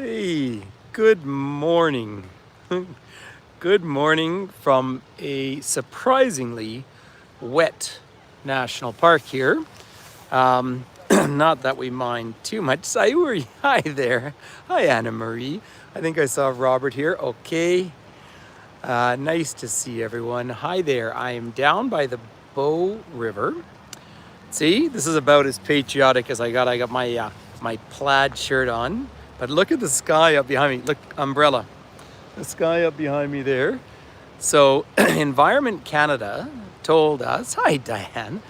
Hey, good morning. Good morning from a surprisingly wet national park here. Not that we mind too much. Sayuri, hi there. Hi, Anna Marie. I think I saw Robert here. Okay. Nice to see everyone. Hi there. I am down by the Bow River. See, this is about as patriotic as I got. I got my plaid shirt on. But look at the sky up behind me. Look, umbrella. The sky up behind me there. So, Environment Canada told us. Hi, Diane.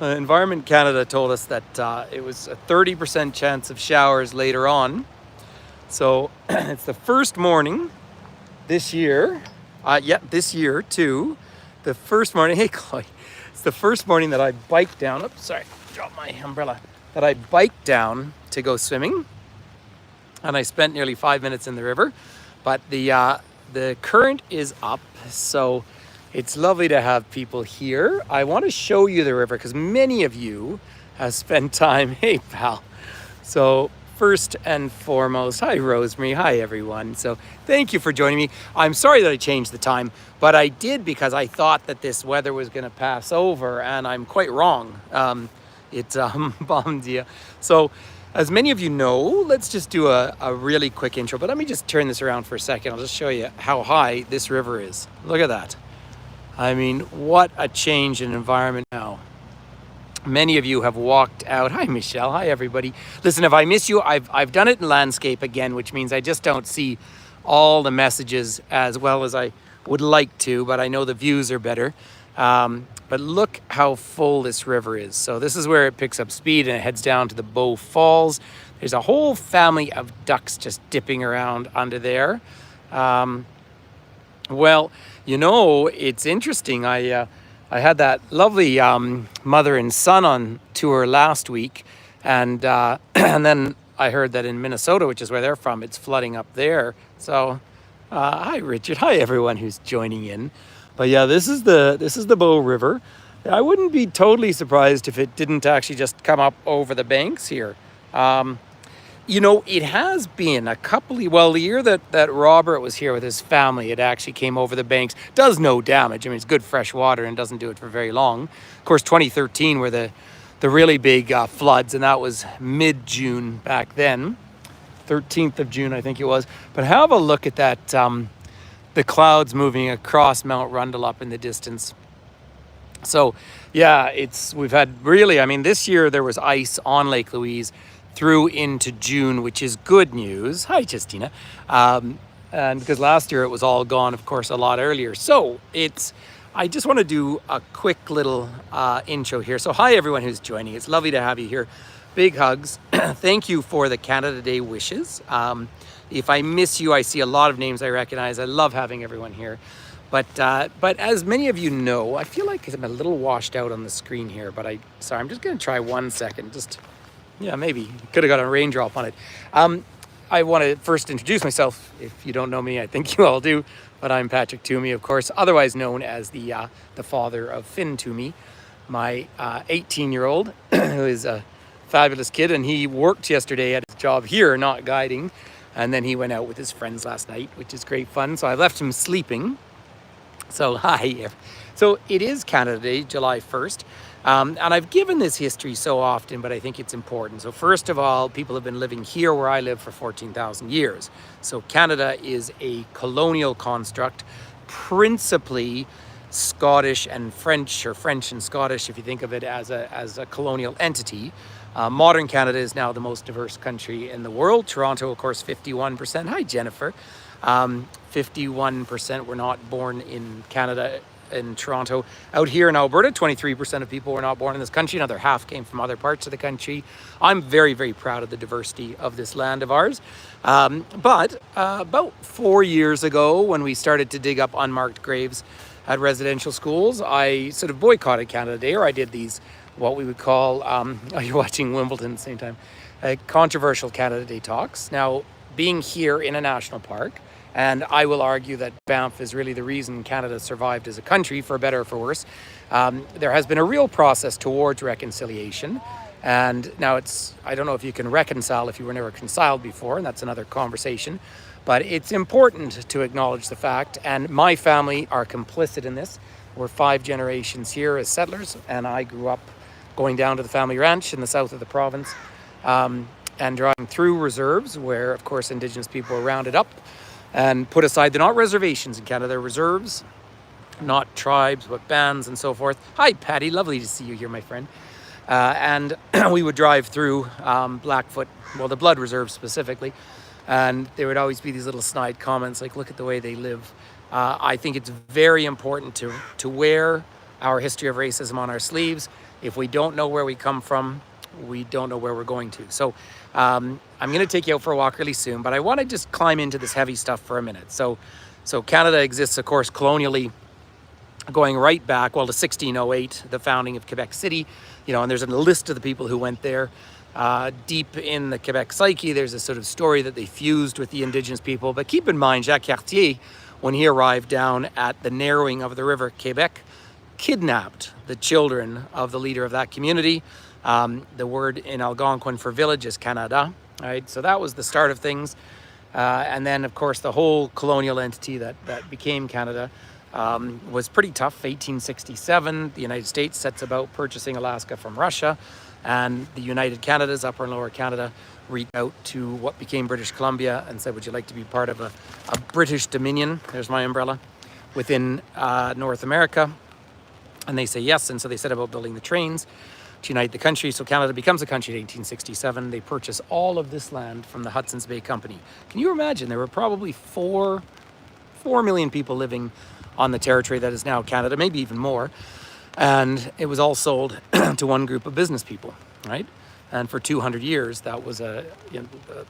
Environment Canada told us that it was a 30% chance of showers later on. So, it's the first morning this year. This year too. The first morning. Hey, Chloe. It's the first morning that I biked down. Oops, sorry, dropped my umbrella. That I biked down to go swimming, and I spent nearly 5 minutes in the river. But the current is up, so it's lovely to have people here. I want to show you the river because many of you have spent time. Hey, pal. So first and foremost, hi, Rosemary. Hi, everyone. So thank you for joining me. I'm sorry that I changed the time, but I did because I thought that this weather was going to pass over, and I'm quite wrong. It bombed you. So as many of you know, let's just do a really quick intro. But let me just turn this around for a second. I'll just show you how high this river is. Look at that. I mean, what a change in environment now. Many of you have walked out. Hi, Michelle. Hi, everybody. Listen, if I miss you, I've done it in landscape again, which means I just don't see all the messages as well as I would like to, but I know the views are better. But look how full this river is. So this is where it picks up speed and it heads down to the Bow Falls. There's a whole family of ducks just dipping around under there. Well, you know, it's interesting. I had that lovely mother and son on tour last week, and and then I heard that in Minnesota, which is where they're from, it's flooding up there. So, hi Richard, hi everyone who's joining in. But yeah, this is the Bow River. I wouldn't be totally surprised if it didn't actually just come up over the banks here. You know, it has been a couple of, well, the year that Robert was here with his family, it actually came over the banks. Does no damage. I mean, it's good fresh water and doesn't do it for very long. Of course, 2013 were the really big floods, and that was mid-June back then. 13th of June, I think it was. But have a look at that, the clouds moving across Mount Rundle up in the distance. So, yeah, we've had really, I mean, this year there was ice on Lake Louise through into June, which is good news. Hi, Justina. And because last year it was all gone, of course, a lot earlier. So I just want to do a quick little intro here. So hi, everyone who's joining. It's lovely to have you here. Big hugs. Thank you for the Canada Day wishes. If I miss you, I see a lot of names I recognize. I love having everyone here. But as many of you know, I feel like I'm a little washed out on the screen here, but sorry, I'm just going to try 1 second. Yeah, maybe. Could have got a raindrop on it. I want to first introduce myself. If you don't know me, I think you all do. But I'm Patrick Toomey, of course, otherwise known as the father of Finn Toomey, my 18-year-old, who is a fabulous kid. And he worked yesterday at his job here, not guiding. And then he went out with his friends last night, which is great fun. So I left him sleeping. So hi. So it is Canada Day, July 1st. And I've given this history so often, but I think it's important. So first of all, people have been living here where I live for 14,000 years. So Canada is a colonial construct, principally Scottish and French, or French and Scottish, if you think of it as a colonial entity. Modern Canada is now the most diverse country in the world. Toronto, of course, 51%. Hi, Jennifer. 51% were not born in Canada, in Toronto. Out here in Alberta, 23% of people were not born in this country. Another half came from other parts of the country. I'm very, very proud of the diversity of this land of ours. But about 4 years ago, when we started to dig up unmarked graves at residential schools, I sort of boycotted Canada Day, or I did these, what we would call, oh, you're watching Wimbledon at the same time, controversial Canada Day talks. Now, being here in a national park, and I will argue that Banff is really the reason Canada survived as a country, for better or for worse. There has been a real process towards reconciliation. And now I don't know if you can reconcile if you were never reconciled before, and that's another conversation. But it's important to acknowledge the fact, and my family are complicit in this. We're 5 generations here as settlers, and I grew up going down to the family ranch in the south of the province, and driving through reserves where, of course, Indigenous people were rounded up and put aside. They're not reservations in Canada, they're reserves, not tribes, but bands and so forth. Hi, Patty. Lovely to see you here, my friend. And we would drive through Blackfoot, well, the Blood Reserve specifically, and there would always be these little snide comments like, look at the way they live. I think it's very important to wear our history of racism on our sleeves. If we don't know where we come from, we don't know where we're going to. So I'm going to take you out for a walk really soon, but I want to just climb into this heavy stuff for a minute. So Canada exists, of course, colonially, going right back, well, to 1608, the founding of Quebec City, and there's a list of the people who went there. Deep in the Quebec psyche, there's a sort of story that they fused with the Indigenous people. But keep in mind, Jacques Cartier, when he arrived down at the narrowing of the river Quebec, kidnapped the children of the leader of that community. The word in Algonquin for village is Canada, right? So that was the start of things. And then, of course, the whole colonial entity that became Canada was pretty tough. 1867, the United States sets about purchasing Alaska from Russia, and the United Canadas, Upper and Lower Canada, reached out to what became British Columbia and said, would you like to be part of a British Dominion? There's my umbrella. Within North America. And they say yes, and so they set about building the trains to unite the country. So Canada becomes a country in 1867. They purchase all of this land from the Hudson's Bay Company. Can you imagine? There were probably 4 million people living on the territory that is now Canada, maybe even more. And it was all sold to one group of business people, right? And for 200 years, that was the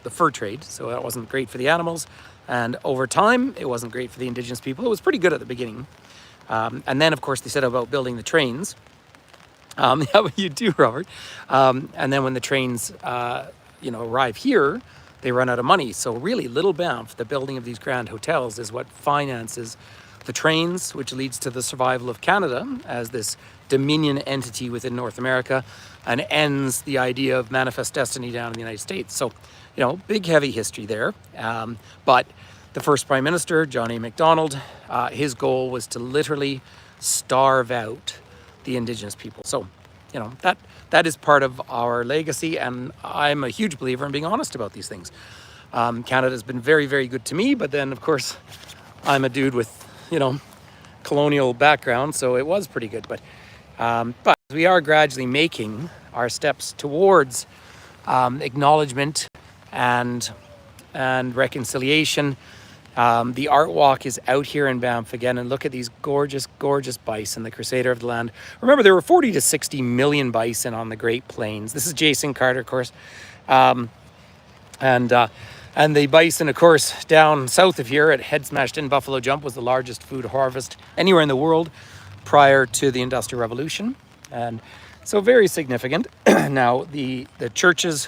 fur trade. So that wasn't great for the animals. And over time, it wasn't great for the Indigenous people. It was pretty good at the beginning. And then, of course, they set about building the trains. Yeah, you do, Robert. And then when the trains, arrive here, they run out of money. So really, Little Banff, the building of these grand hotels, is what finances the trains, which leads to the survival of Canada as this dominion entity within North America, and ends the idea of manifest destiny down in the United States. So, big, heavy history there. But the first Prime Minister, John A. Macdonald, his goal was to literally starve out the Indigenous people. So, that is part of our legacy, and I'm a huge believer in being honest about these things. Canada's been very, very good to me, but then, of course, I'm a dude with, colonial background, so it was pretty good. But we are gradually making our steps towards acknowledgement and reconciliation. The art walk is out here in Banff again, and look at these gorgeous, gorgeous bison, the crusader of the land. Remember, there were 40 to 60 million bison on the Great Plains. This is Jason Carter, of course. And the bison, of course, down south of here at Head Smashed In Buffalo Jump was the largest food harvest anywhere in the world prior to the Industrial Revolution. And so very significant. Now, the churches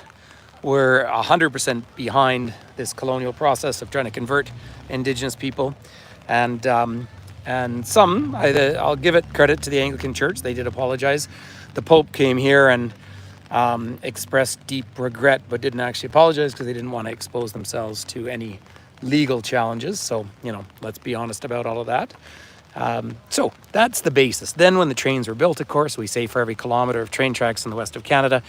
were 100% behind this colonial process of trying to convert Indigenous people. And some, I'll give it credit to the Anglican Church, they did apologize. The Pope came here and expressed deep regret, but didn't actually apologize because they didn't want to expose themselves to any legal challenges. So, let's be honest about all of that. So that's the basis. Then when the trains were built, of course, we say for every kilometer of train tracks in the west of Canada,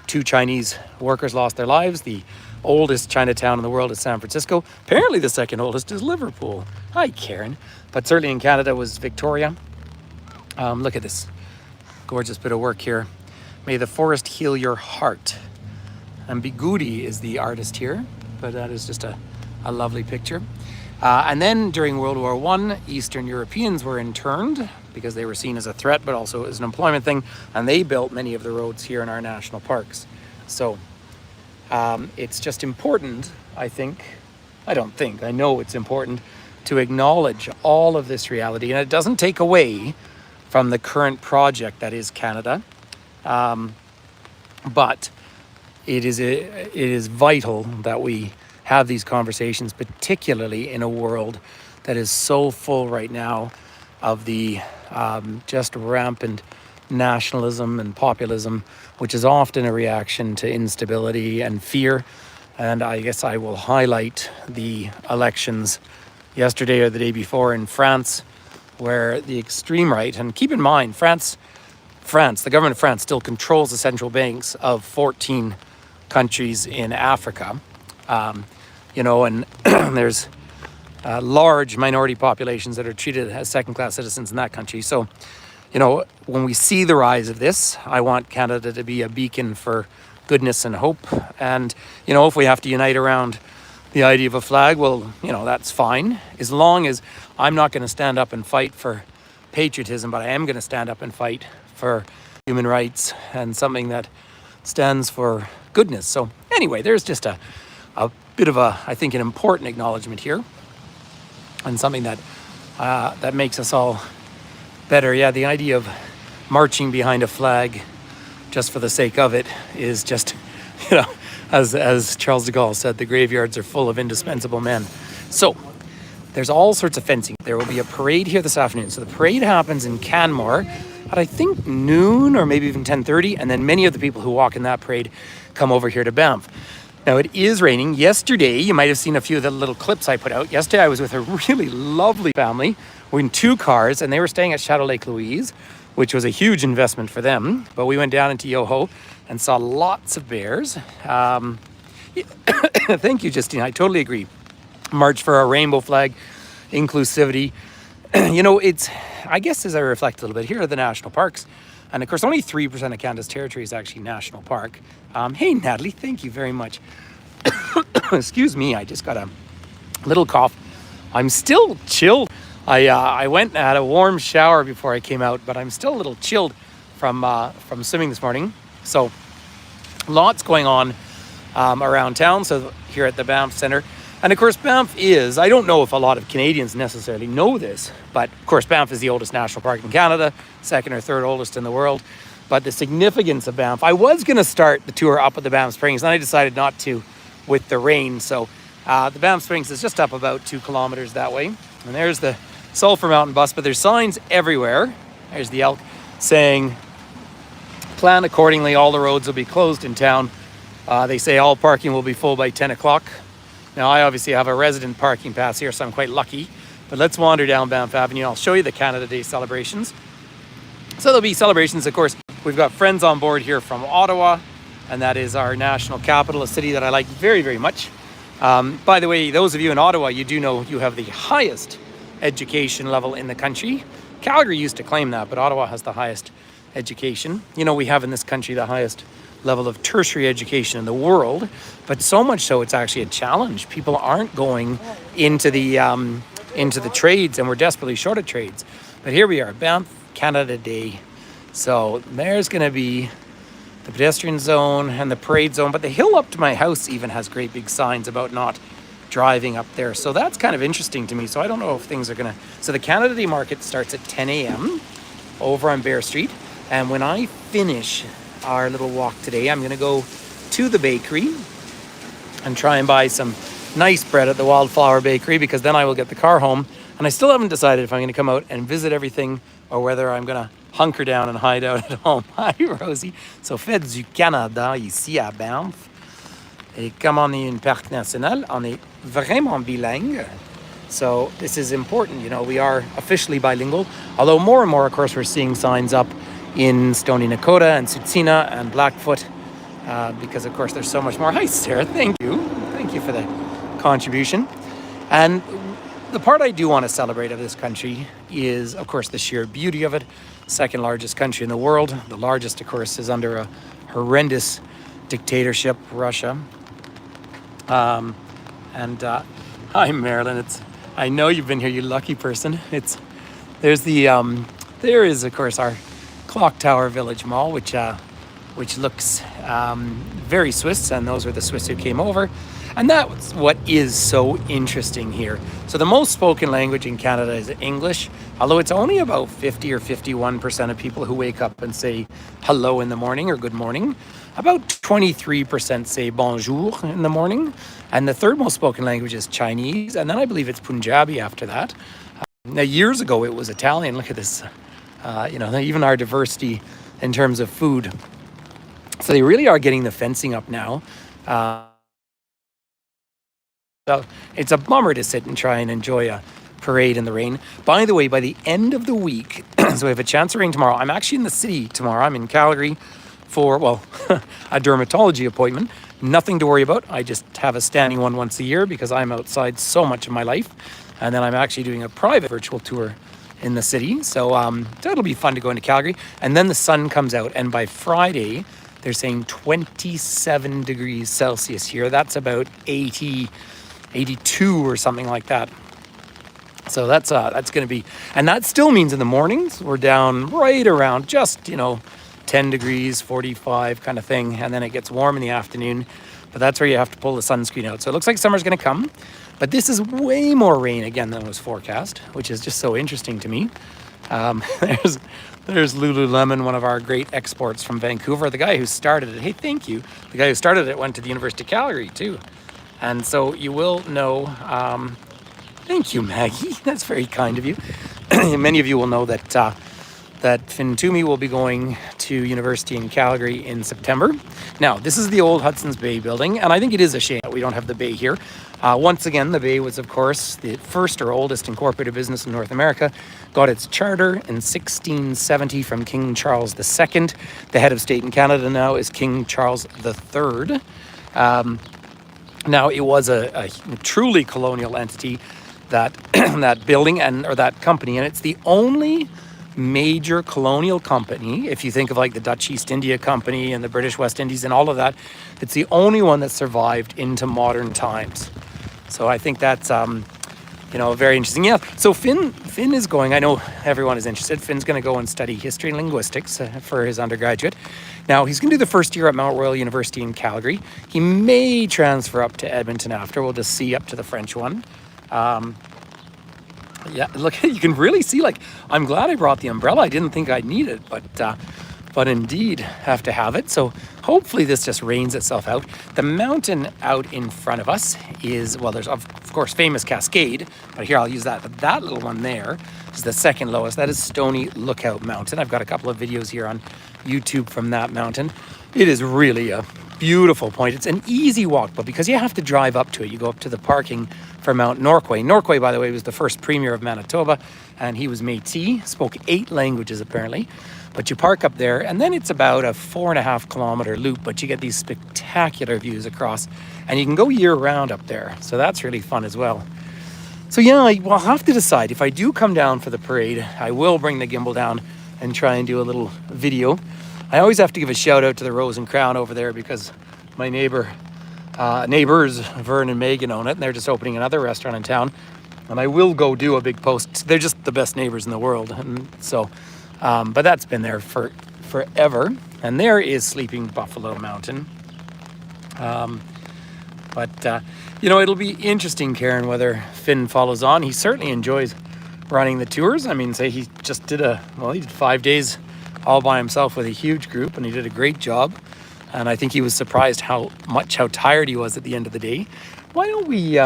2 Chinese workers lost their lives. The oldest Chinatown in the world is San Francisco. Apparently the second oldest is Liverpool. Hi, Karen. But certainly in Canada was Victoria. Look at this gorgeous bit of work here. May the forest heal your heart. And Bigudi is the artist here, but that is just a lovely picture. And then during World War I, Eastern Europeans were interned because they were seen as a threat, but also as an employment thing. And they built many of the roads here in our national parks. So it's just important, I know it's important to acknowledge all of this reality. And it doesn't take away from the current project that is Canada. But it is vital that we have these conversations, particularly in a world that is so full right now of the just rampant nationalism and populism, which is often a reaction to instability and fear. And I guess I will highlight the elections yesterday or the day before in France, where the extreme right, and keep in mind, France, the government of France still controls the central banks of 14 countries in Africa. And there's large minority populations that are treated as second-class citizens in that country. So, when we see the rise of this, I want Canada to be a beacon for goodness and hope. And, if we have to unite around the idea of a flag, well, that's fine. As long as I'm not going to stand up and fight for patriotism, but I am going to stand up and fight for human rights and something that stands for goodness. So anyway, there's just a bit of I think, an important acknowledgement here, and something that that makes us all better. Yeah, the idea of marching behind a flag just for the sake of it is just, as Charles de Gaulle said, the graveyards are full of indispensable men. So there's all sorts of fencing. There will be a parade here this afternoon. So the parade happens in Canmore at, I think, noon or maybe even 10:30, and then many of the people who walk in that parade come over here to Banff. Now, it is raining. Yesterday, you might have seen a few of the little clips I put out. Yesterday, I was with a really lovely family. We're in 2 cars, and they were staying at Chateau Lake Louise, which was a huge investment for them. But we went down into Yoho and saw lots of bears. Thank you, Justine. I totally agree. March for our rainbow flag, inclusivity. It's, I guess, as I reflect a little bit, here are the national parks. And of course, only 3% of Canada's territory is actually national park. Hey, Natalie, thank you very much. Excuse me, I just got a little cough. I'm still chilled. I went and had a warm shower before I came out, but I'm still a little chilled from swimming this morning. So lots going on around town. So here at the Banff Centre. And of course, Banff is, I don't know if a lot of Canadians necessarily know this, but of course, Banff is the oldest national park in Canada, second or third oldest in the world. But the significance of Banff, I was going to start the tour up at the Banff Springs, and I decided not to with the rain. So the Banff Springs is just up about 2 kilometers that way. And there's the Sulphur Mountain bus, but there's signs everywhere. There's the elk saying, plan accordingly, all the roads will be closed in town. They say all parking will be full by 10 o'clock. Now, I obviously have a resident parking pass here, so I'm quite lucky. But let's wander down Banff Avenue. I'll show you the Canada Day celebrations. So there'll be celebrations, of course. We've got friends on board here from Ottawa, and that is our national capital, a city that I like very, very much. By the way, those of you in Ottawa, you do know you have the highest education level in the country. Calgary used to claim that, but Ottawa has the highest education. We have in this country the highest level of tertiary education in the world, but so much so it's actually a challenge. People aren't going into the trades, and we're desperately short of trades. But here we are, Banff Canada Day. So there's going to be the pedestrian zone and the parade zone, but the hill up to my house even has great big signs about not driving up there. So that's kind of interesting to me. So I don't know if things are going to... So the Canada Day market starts at 10 a.m. over on Bear Street. And when I finish our little walk today, I'm going to go to the bakery and try and buy some nice bread at the Wildflower Bakery, because then I will get the car home. And I still haven't decided if I'm going to come out and visit everything or whether I'm going to hunker down and hide out at home. Hi, Rosie. So, fête du Canada ici à Banff. Et comme on est une parc national, on est vraiment bilingue. So this is important. We are officially bilingual. Although more and more, of course, we're seeing signs up in Stony Nakota and Tsutsina and Blackfoot, because of course there's so much more. Hi, Sarah. Thank you for the contribution. And the part I do want to celebrate of this country is, of course, the sheer beauty of it. Second largest country in the world. The largest, of course, is under a horrendous dictatorship, Russia. Hi, Marilyn. I know you've been here, you lucky person. There is, of course, our Clock Tower Village Mall, which looks very Swiss, and those are the Swiss who came over. And that's what is so interesting here. So the most spoken language in Canada is English, although it's only about 50 or 51% of people who wake up and say hello in the morning or good morning. About 23% say bonjour in the morning. And the third most spoken language is Chinese, and then I believe it's Punjabi after that. Now, years ago, it was Italian. Look at this. Even our diversity in terms of food. So they really are getting the fencing up now. So it's a bummer to sit and try and enjoy a parade in the rain. By the way, by the end of the week, so we have a chance of rain tomorrow. I'm actually in the city tomorrow. I'm in Calgary for, well, a dermatology appointment. Nothing to worry about. I just have a standing one once a year because I'm outside so much of my life. And then I'm actually doing a private virtual tour in the city. So that'll be fun to go into Calgary. And then the sun comes out. And by Friday, they're saying 27 degrees Celsius here. That's about 82 or something like that. So that's going to be, and that still means in the mornings we're down right around just 10 degrees, 45 kind of thing, and then it gets warm in the afternoon. But that's where you have to pull the sunscreen out. So it looks like summer's going to come, but this is way more rain again than was forecast, which is just so interesting to me. There's Lululemon, one of our great exports from Vancouver. The guy who started it, hey, thank you. The guy who started it went to the University of Calgary too. And so you will know, thank you, Maggie. That's very kind of you. Many of you will know that Finn Toomey will be going to university in Calgary in September. Now, this is the old Hudson's Bay building, and I think it is a shame that we don't have the Bay here. Once again, the Bay was, of course, the first or oldest incorporated business in North America. Got its charter in 1670 from King Charles II. The head of state in Canada now is King Charles III. Now, it was a truly colonial entity, that that building or that company, and it's the only major colonial company, if you think of like the Dutch East India Company and the British West Indies and all of that, it's the only one that survived into modern times. So I think that's very interesting. Yeah, so Finn is going, I know everyone is interested, Finn's going to go and study history and linguistics for his undergraduate. Now, he's going to do the first year at Mount Royal University in Calgary. He may transfer up to Edmonton after. We'll just see up to the French one. Yeah, look, you can really see, like, I'm glad I brought the umbrella. I didn't think I'd need it, but indeed have to have it. So hopefully this just rains itself out. The mountain out in front of us is, well, there's of course famous Cascade, but here I'll use that. But that little one there is the second lowest. That is Stony Lookout Mountain. I've got a couple of videos here on YouTube from that mountain. It is really a beautiful point. It's an easy walk, but because you have to drive up to it, you go up to the parking for Mount Norquay. Norquay, by the way, was the first premier of Manitoba, and he was Métis, spoke 8 languages apparently. But you park up there, and then it's about a 4.5 kilometer loop, but you get these spectacular views across, and you can go year round up there. So that's really fun as well. So yeah, I'll have to decide. If I do come down for the parade, I will bring the gimbal down and try and do a little video. I always have to give a shout out to the Rose and Crown over there because my neighbors, Vern and Megan, own it, and they're just opening another restaurant in town. And I will go do a big post. They're just the best neighbors in the world. And so, but that's been there for forever. And there is Sleeping Buffalo Mountain. It'll be interesting, Karen, whether Finn follows on. He certainly enjoys running the tours. I mean, say he just did he did 5 days all by himself with a huge group, and he did a great job. And I think he was surprised how tired he was at the end of the day. Why don't we, do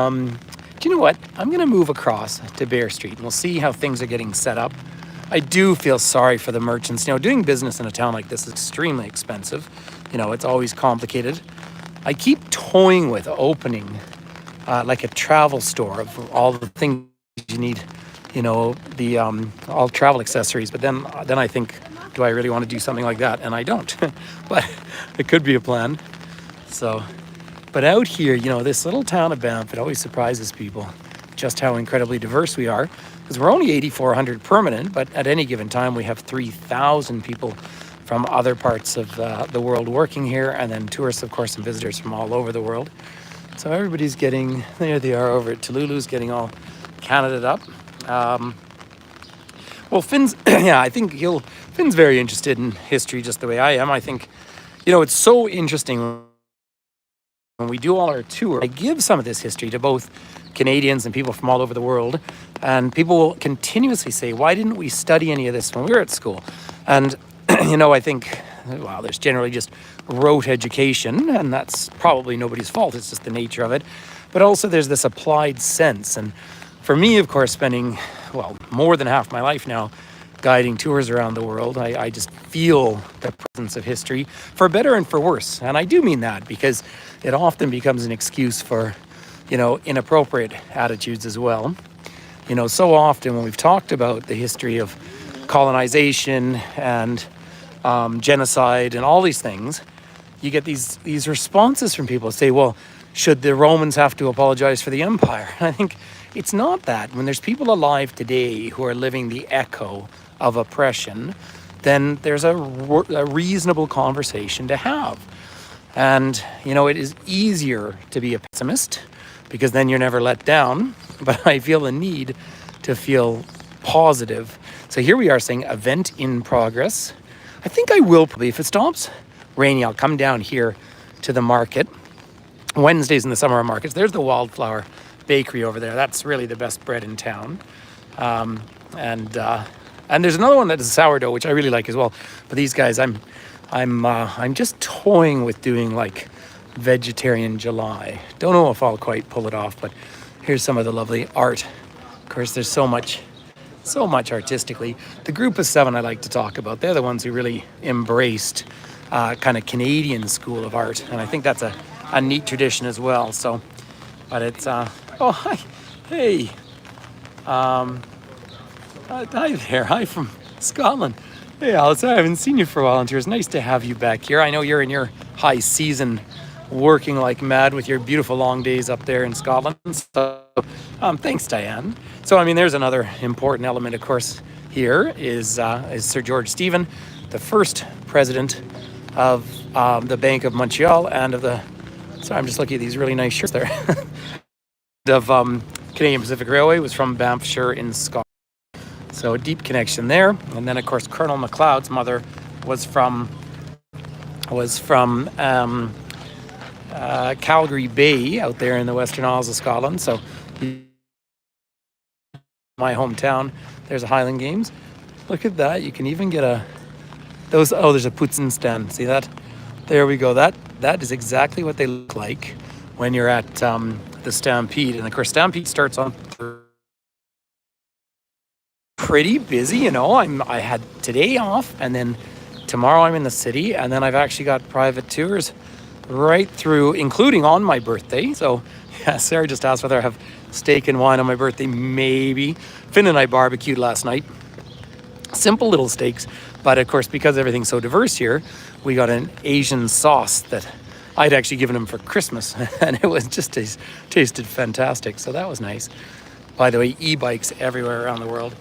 you know what? I'm going to move across to Bear Street, and we'll see how things are getting set up. I do feel sorry for the merchants. Doing business in a town like this is extremely expensive. It's always complicated. I keep toying with opening like a travel store of all the things you need, all travel accessories. But then I think, do I really want to do something like that? And I don't, but it could be a plan. So, but out here, this little town of Banff, it always surprises people just how incredibly diverse we are, because we're only 8,400 permanent, but at any given time we have 3,000 people from other parts of the world working here, and then tourists, of course, and visitors from all over the world. So everybody's there they are over at Tululu's, getting all Canada'd up. Well, Finn's, I think Finn's very interested in history just the way I am. I think, it's so interesting when we do all our tour. I give some of this history to both Canadians and people from all over the world, and people will continuously say, why didn't we study any of this when we were at school? And, I think, there's generally just rote education, and that's probably nobody's fault. It's just the nature of it. But also there's this applied sense. And for me, of course, spending, more than half my life now guiding tours around the world, I just feel the presence of history, for better and for worse. And I do mean that, because it often becomes an excuse for, inappropriate attitudes as well. So often when we've talked about the history of colonization and genocide and all these things, you get these responses from people say, well, should the Romans have to apologize for the empire? And I think it's not that. When there's people alive today who are living the echo of oppression, then there's a reasonable conversation to have. And, it is easier to be a pessimist because then you're never let down. But I feel the need to feel positive. So here we are saying event in progress. I think I will probably, if it stops raining, I'll come down here to the market. Wednesdays in the summer markets. There's the Wildflower Bakery over there. That's really the best bread in town. And there's another one that is sourdough, which I really like as well. But these guys, I'm just toying with doing like vegetarian July. Don't know if I'll quite pull it off, but here's some of the lovely art. Of course, there's so much artistically. The group of 7 I like to talk about. They're the ones who really embraced kind of Canadian school of art, and I think that's a neat tradition as well. So, but it's oh hi, hey, hi there, hi from Scotland. Hey Alice, I haven't seen you for a while, and it's nice to have you back here. I know you're in your high season, working like mad with your beautiful long days up there in Scotland. So, thanks, Diane. So, there's another important element, of course. Here is Sir George Stephen, the first president of the Bank of Montreal and of the. Sorry, I'm just looking at these really nice shirts there. of Canadian Pacific Railway, was from Banff in Scotland. So a deep connection there. And then, of course, Colonel MacLeod's mother was from Calgary Bay out there in the Western Isles of Scotland. So my hometown, there's a Highland Games. Look at that. You can even get there's a Poutine stand. See that? There we go. That is exactly what they look like when you're at the Stampede. And of course, Stampede starts on pretty busy. I had today off, and then tomorrow I'm in the city, and then I've actually got private tours right through, including on my birthday. So yeah, Sarah just asked whether I have steak and wine on my birthday. Maybe. Finn and I barbecued last night. Simple little steaks, but of course, because everything's so diverse here, we got an Asian sauce that I'd actually given him for Christmas, and it was just tasted fantastic. So that was nice. By the way, e-bikes everywhere around the world.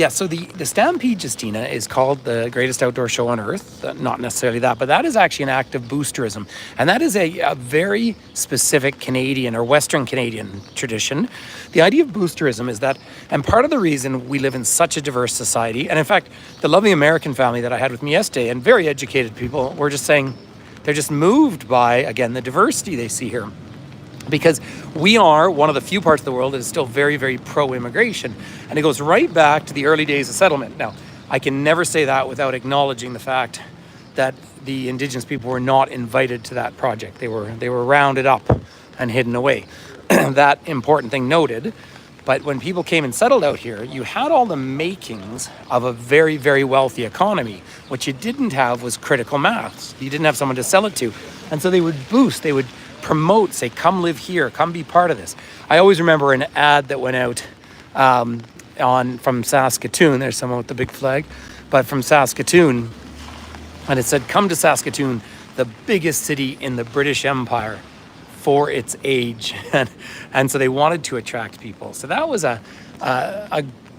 So the Stampede, Justina, is called the greatest outdoor show on earth. Not necessarily that, but that is actually an act of boosterism. And that is a very specific Canadian or Western Canadian tradition. The idea of boosterism is that, and part of the reason we live in such a diverse society, and in fact, the lovely American family that I had with me yesterday, and very educated people, were just saying they're just moved by, again, the diversity they see here. Because we are one of the few parts of the world that is still very, very pro-immigration. And it goes right back to the early days of settlement. Now, I can never say that without acknowledging the fact that the Indigenous people were not invited to that project. They were rounded up and hidden away. That important thing noted. But when people came and settled out here, you had all the makings of a very, very wealthy economy. What you didn't have was critical mass. You didn't have someone to sell it to. And so they would promote, say, come live here, come be part of this. I always remember an ad that went out from Saskatoon. There's someone with the big flag, but from Saskatoon, and it said, come to Saskatoon, the biggest city in the British Empire for its age. And so they wanted to attract people. So that was a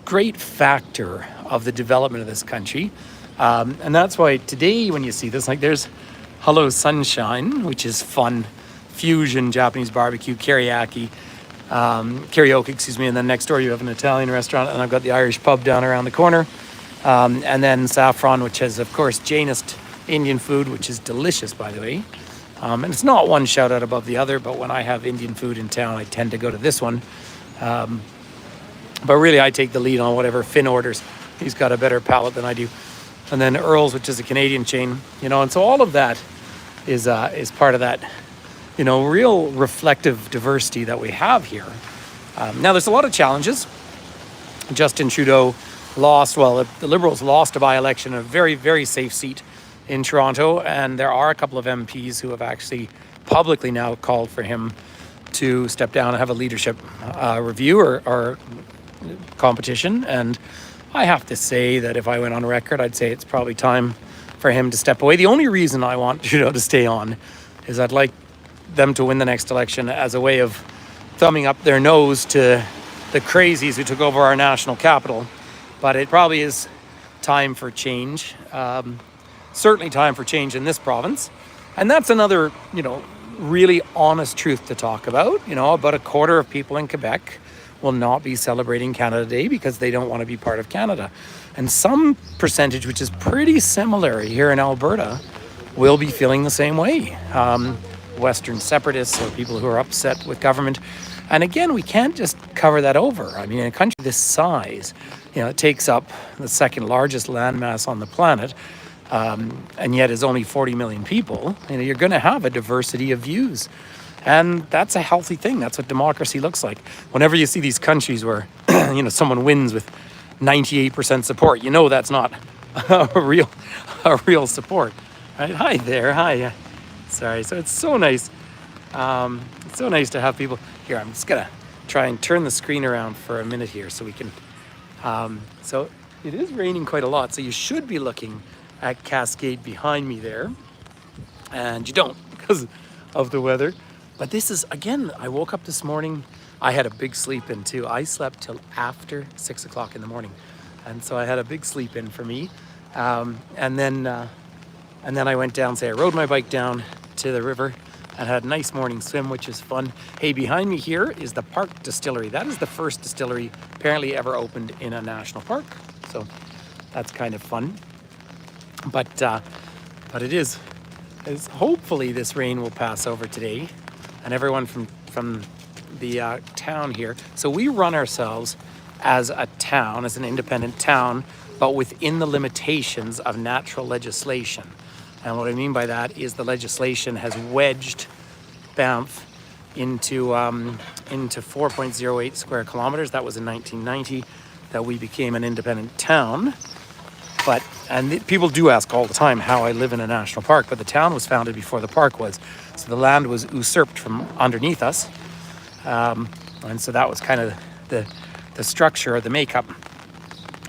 great factor of the development of this country. And that's why today when you see this, like there's Hello Sunshine, which is fun, fusion Japanese barbecue, karaoke, and then next door you have an Italian restaurant, and I've got the Irish pub down around the corner, and then Saffron, which has, of course, Jainist Indian food, which is delicious, by the way. And it's not one shout out above the other, but when I have Indian food in town, I tend to go to this one. But really, I take the lead on whatever Finn orders. He's got a better palate than I do. And then Earl's, which is a Canadian chain, and so all of that is part of that, real reflective diversity that we have here. Now, there's a lot of challenges. Justin Trudeau lost, well, the Liberals lost a by-election, a very, very safe seat in Toronto, and there are a couple of MPs who have actually publicly now called for him to step down and have a leadership review or competition. And I have to say that if I went on record, I'd say it's probably time for him to step away. The only reason I want Trudeau to stay on is I'd like them to win the next election as a way of thumbing up their nose to the crazies who took over our national capital. But it probably is time for change. Certainly time for change in this province. And that's another, really honest truth to talk about. About a quarter of people in Quebec will not be celebrating Canada Day because they don't want to be part of Canada. And some percentage, which is pretty similar here in Alberta, will be feeling the same way. Western separatists or people who are upset with government. And again, we can't just cover that over. I mean, in a country this size, it takes up the second largest landmass on the planet, and yet is only 40 million people. You're going to have a diversity of views. And that's a healthy thing. That's what democracy looks like. Whenever you see these countries where, someone wins with 98% support, that's not a real support. Right? Hi there. Hi. Sorry. So it's so nice. It's so nice to have people here. I'm just going to try and turn the screen around for a minute here so we can. So it is raining quite a lot. So you should be looking at Cascade behind me there. And you don't because of the weather. But this is, again, I woke up this morning. I had a big sleep in too. I slept till after 6 o'clock in the morning. And so I had a big sleep in for me. And then I went down, I rode my bike down to the river and had a nice morning swim, which is fun. Hey, behind me here is the Park Distillery. That is the first distillery apparently ever opened in a national park. So that's kind of fun. But it is hopefully this rain will pass over today, and everyone from the town here. So we run ourselves as a town, as an independent town, but within the limitations of natural legislation. And what I mean by that is the legislation has wedged Banff into 4.08 square kilometers. That was in 1990 that we became an independent town. People do ask all the time how I live in a national park, but the town was founded before the park was. So the land was usurped from underneath us. And so that was kind of the structure or the makeup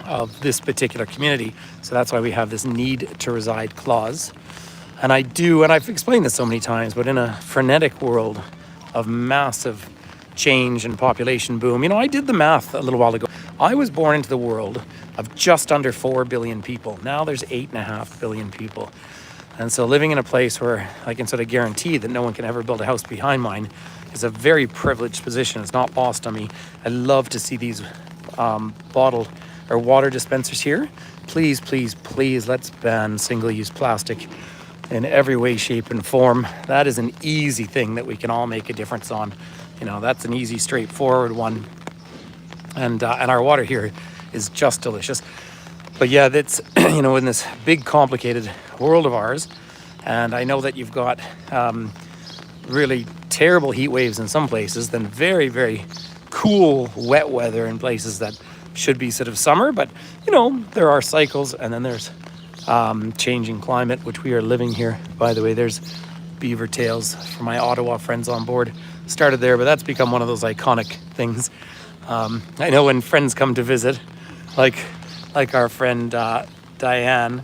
of this particular community. So that's why we have this need to reside clause. And I've explained this so many times, but in a frenetic world of massive change and population boom, I did the math a little while ago. I was born into the world of just under 4 billion people. Now there's 8.5 billion people. And so living in a place where I can sort of guarantee that no one can ever build a house behind mine is a very privileged position. It's not lost on me. I love to see these bottled or water dispensers here. Please, please, please, let's ban single-use plastic in every way, shape, and form. That is an easy thing that we can all make a difference on. That's an easy, straightforward one. And our water here is just delicious. But yeah, that's, in this big, complicated world of ours, and I know that you've got really terrible heat waves in some places, then very, very cool, wet weather in places that should be sort of summer. But, there are cycles, and then there's changing climate, which we are living here. By the way, there's beaver tails for my Ottawa friends on board. Started there, but that's become one of those iconic things. I know when friends come to visit, like our friend Diane,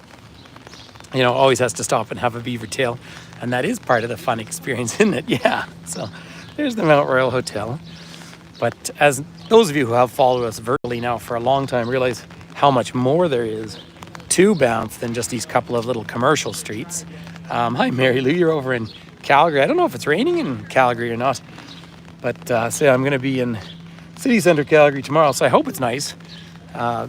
always has to stop and have a beaver tail, and that is part of the fun experience, isn't it? Yeah. So there's the Mount Royal Hotel. But as those of you who have followed us virtually now for a long time realize how much more there is to Banff than just these couple of little commercial streets. Hi, Mary Lou, you're over in Calgary. I don't know if it's raining in Calgary or not, but so I'm going to be in city center Calgary tomorrow, so I hope it's nice. Yeah,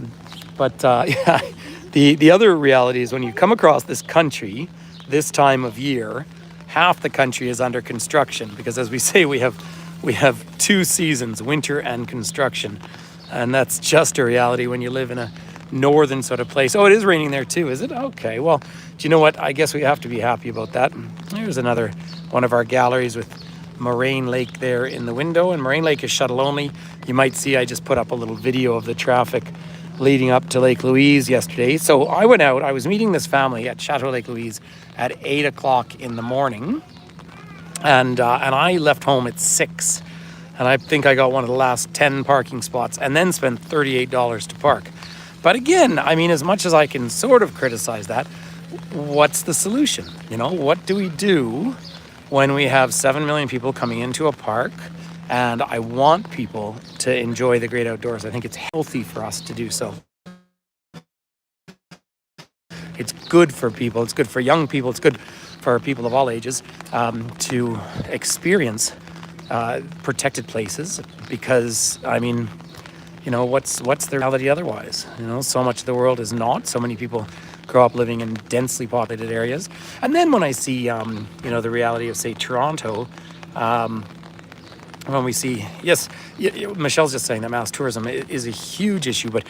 the other reality is when you come across this country this time of year, half the country is under construction because, as we say, we have two seasons, winter and construction, and that's just a reality when you live in a northern sort of place. Oh, it is raining there too, is it? Okay, well, do you know what? I guess we have to be happy about that. Here's another one of our galleries with Moraine Lake there in the window, and Moraine Lake is shuttle only. You might see I just put up a little video of the traffic leading up to Lake Louise yesterday. So I went out. I was meeting this family at Chateau Lake Louise at 8 o'clock in the morning, and I left home at 6. And I think I got one of the last 10 parking spots, and then spent $38 to park. But again, I mean, as much as I can sort of criticize that, what's the solution? You know, what do we do when we have 7 million people coming into a park? And I want people to enjoy the great outdoors. I think it's healthy for us to do so. It's good for people. It's good for young people. It's good for people of all ages to experience protected places, because I mean, you know, what's the reality otherwise? You know, so much of the world is not. So many people grow up living in densely populated areas. And then when I see, you know, the reality of, say, Toronto, when we see, yes, Michelle's just saying that mass tourism is a huge issue, but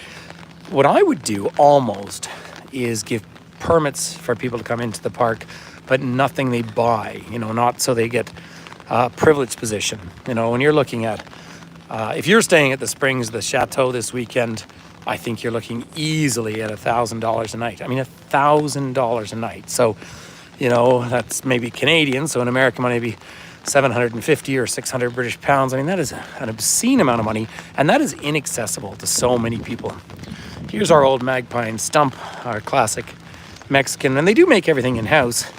what I would do almost is give permits for people to come into the park, but nothing they buy, you know, not so they get privileged position. You know, when you're looking at, if you're staying at the Springs, the Chateau this weekend, I think you're looking easily at $1,000 a night. I mean, $1,000 a night. So, you know, that's maybe Canadian. So in American money, maybe 750 or 600 British pounds. I mean, that is an obscene amount of money, and that is inaccessible to so many people. Here's our old Magpie and Stump, our classic Mexican, and they do make everything in-house.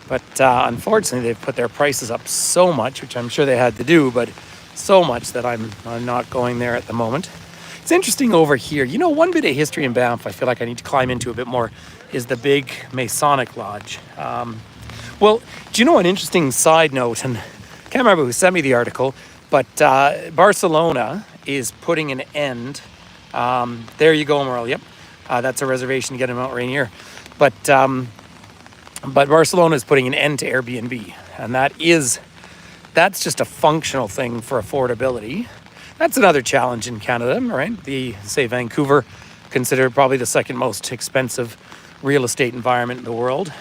But unfortunately, they've put their prices up so much, which I'm sure they had to do, but so much that I'm not going there at the moment. It's interesting over here. You know, one bit of history in Banff I feel like I need to climb into a bit more is the big Masonic Lodge. Well, do you know an interesting side note? And I can't remember who sent me the article, but Barcelona is putting an end. There you go, Merle. Yep, that's a reservation to get in Mount Rainier. But Barcelona is putting an end to Airbnb, and that's just a functional thing for affordability. That's another challenge in Canada, right? Say Vancouver, considered probably the second most expensive real estate environment in the world.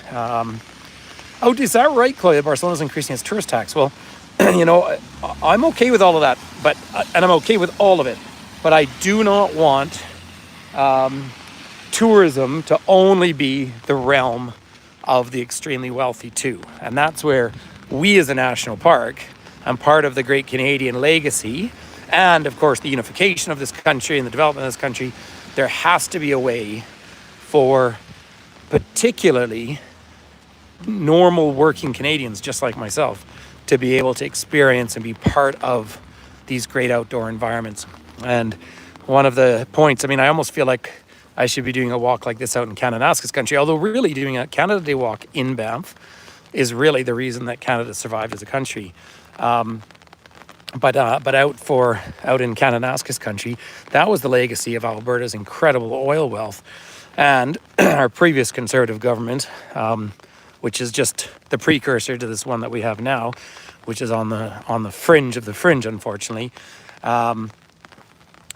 Oh, is that right, Chloe? Barcelona's increasing its tourist tax. Well, you know, I'm okay with all of that, and I'm okay with all of it, but I do not want tourism to only be the realm of the extremely wealthy too. And that's where we as a national park, and part of the great Canadian legacy, and of course the unification of this country and the development of this country, there has to be a way for particularly normal working Canadians, just like myself, to be able to experience and be part of these great outdoor environments. And one of the points, I mean, I almost feel like I should be doing a walk like this out in Kananaskis country, although really doing a Canada Day walk in Banff is really the reason that Canada survived as a country. But out in Kananaskis country, that was the legacy of Alberta's incredible oil wealth. And our previous Conservative government, which is just the precursor to this one that we have now, which is on the fringe of the fringe, unfortunately.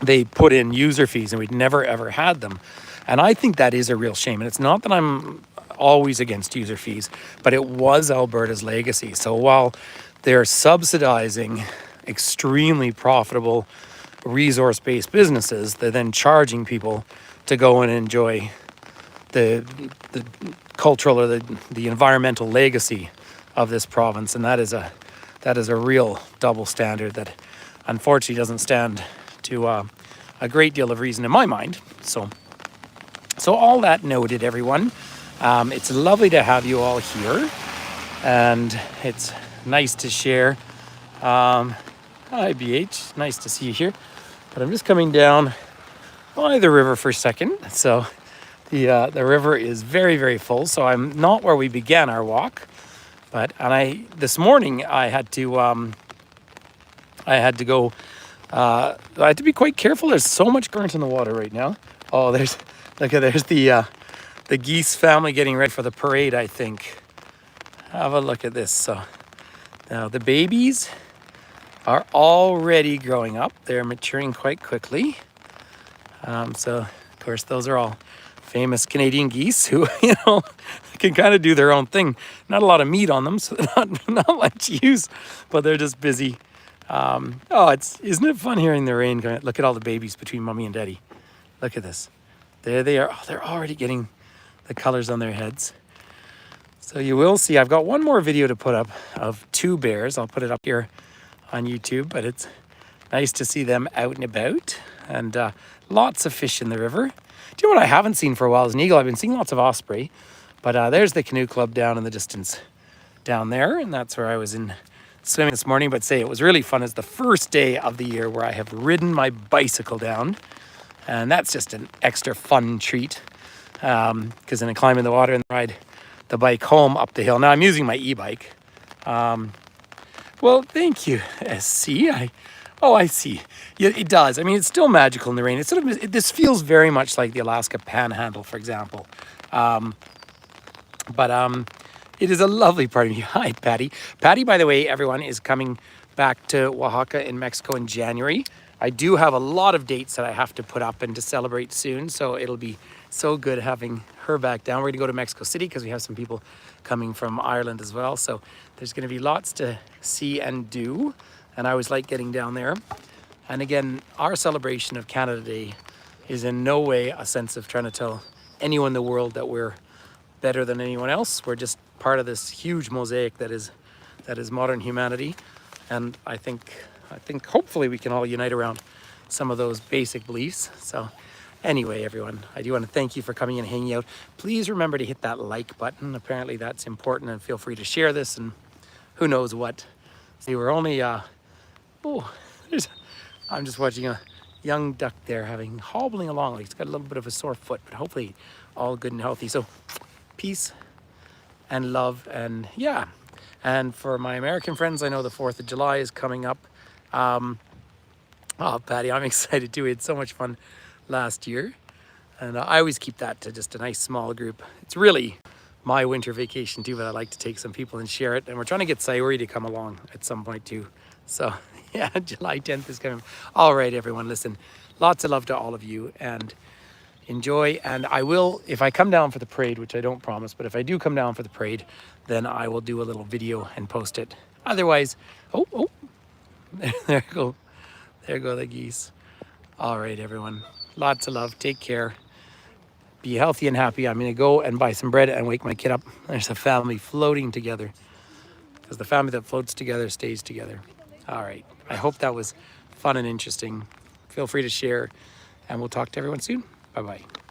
They put in user fees, and we'd never ever had them. And I think that is a real shame. And it's not that I'm always against user fees, but it was Alberta's legacy. So while they're subsidizing extremely profitable resource-based businesses, they're then charging people to go and enjoy the cultural or the environmental legacy of this province. And that is a real double standard that unfortunately doesn't stand to a great deal of reason in my mind. So all that noted, everyone, it's lovely to have you all here, and it's nice to share. Hi BH, nice to see you here. But I'm just coming down by the river for a second. So the river is very, very full. So I'm not where we began our walk, this morning I had to go. I had to be quite careful. There's so much current in the water right now. Oh, there's the geese family getting ready for the parade, I think. Have a look at this. So now the babies are already growing up. They're maturing quite quickly. So of course those are all famous Canadian geese who, you know, can kind of do their own thing. Not a lot of meat on them, so not much use, but they're just busy. Isn't it fun hearing the rain? Look at all the babies between mommy and daddy. Look at this. There they are. Oh, they're already getting the colors on their heads. So you will see, I've got one more video to put up of 2 bears. I'll put it up here on YouTube, but it's nice to see them out and about, and lots of fish in the river. Do you know what I haven't seen for a while is an eagle? I've been seeing lots of osprey, but there's the canoe club down in the distance down there, and that's where I was in swimming this morning. But say it was really fun. It's the first day of the year where I have ridden my bicycle down, and that's just an extra fun treat, because then I climb in the water and ride the bike home up the hill. Now I'm using my e-bike. Well, thank you, SC. I see. Yeah, it does. I mean, it's still magical in the rain. It's sort of, this feels very much like the Alaska Panhandle, for example. But it is a lovely part of me. Hi, Patty. Patty, by the way, everyone, is coming back to Oaxaca in Mexico in January. I do have a lot of dates that I have to put up and to celebrate soon, so it'll be so good having her back down. We're going to go to Mexico City because we have some people coming from Ireland as well, so there's going to be lots to see and do, and I always like getting down there. And again, our celebration of Canada Day is in no way a sense of trying to tell anyone in the world that we're better than anyone else. We're just part of this huge mosaic that is modern humanity, and I think hopefully we can all unite around some of those basic beliefs. So anyway, everyone, I do want to thank you for coming and hanging out. Please remember to hit that like button. Apparently that's important, and feel free to share this and who knows what. See, we're only I'm just watching a young duck there hobbling along. Like, it's got a little bit of a sore foot, but hopefully all good and healthy. So peace and love, and yeah. And for my American friends, I know the 4th of July is coming up. Oh, Patty, I'm excited too. We had so much fun last year, and I always keep that to just a nice small group. It's really my winter vacation too, but I like to take some people and share it. And we're trying to get Sayuri to come along at some point too. So yeah, July 10th is coming. All right, everyone, listen, lots of love to all of you, and enjoy. And I will, if I come down for the parade, which I don't promise, but if I do come down for the parade, then I will do a little video and post it. Otherwise, there go the geese. All right, everyone, lots of love. Take care. Be healthy and happy. I'm gonna go and buy some bread and wake my kid up. There's a family floating together, because the family that floats together stays together. All right, I hope that was fun and interesting. Feel free to share, and we'll talk to everyone soon. Bye-bye.